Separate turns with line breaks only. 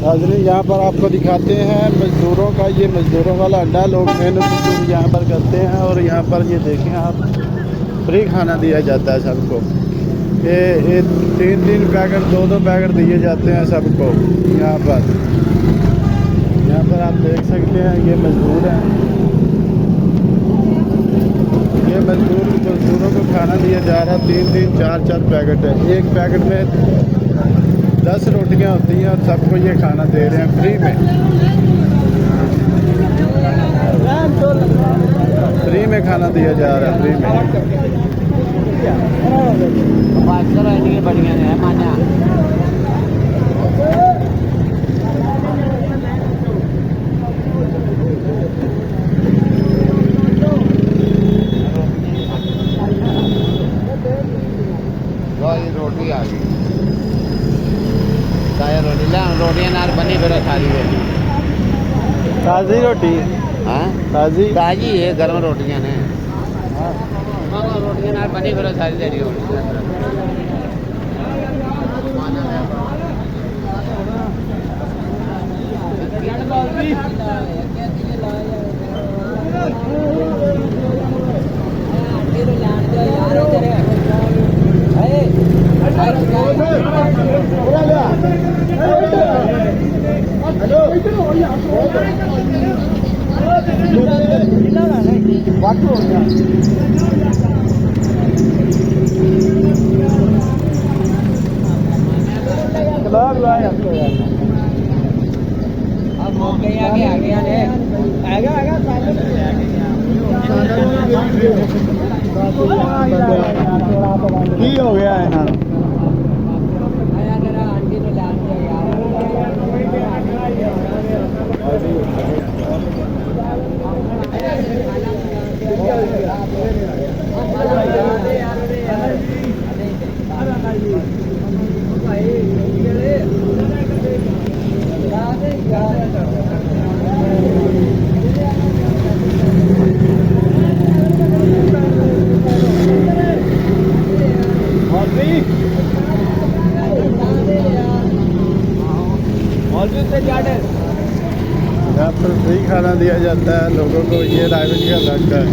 नाज़रीन यहाँ पर आपको दिखाते हैं मज़दूरों का, ये मज़दूरों वाला अड्डा, लोग मेहनत मजदूर यहाँ पर करते हैं। और यहाँ पर ये देखें आप, फ्री खाना दिया जाता है सबको। ये 3-3 पैकेट 2-2 पैकेट दिए जाते हैं सबको। यहाँ पर आप देख सकते हैं, ये मज़दूर हैं, ये मज़दूरों को खाना दिया जा रहा है। 3-3 4-4 पैकेट है, एक पैकेट में 10 रोटियां होती हैं और सबको ये खाना दे रहे हैं फ्री में। फ्री में खाना दिया जा रहा है, फ्री में।
बढ़िया है माना। रोटी आ गई, रोटियां नाल बनी फिर सारी है।
ताज़ी रोटी?
हाँ ताज़ी है, गर्म रोटियां ने। रोटियां नाल बनी फिर सारी देरी होनी।
की हो गया है ना? यहाँ पर फ्री खाना दिया जाता है लोगों को। ये रायगंज का इलाका है।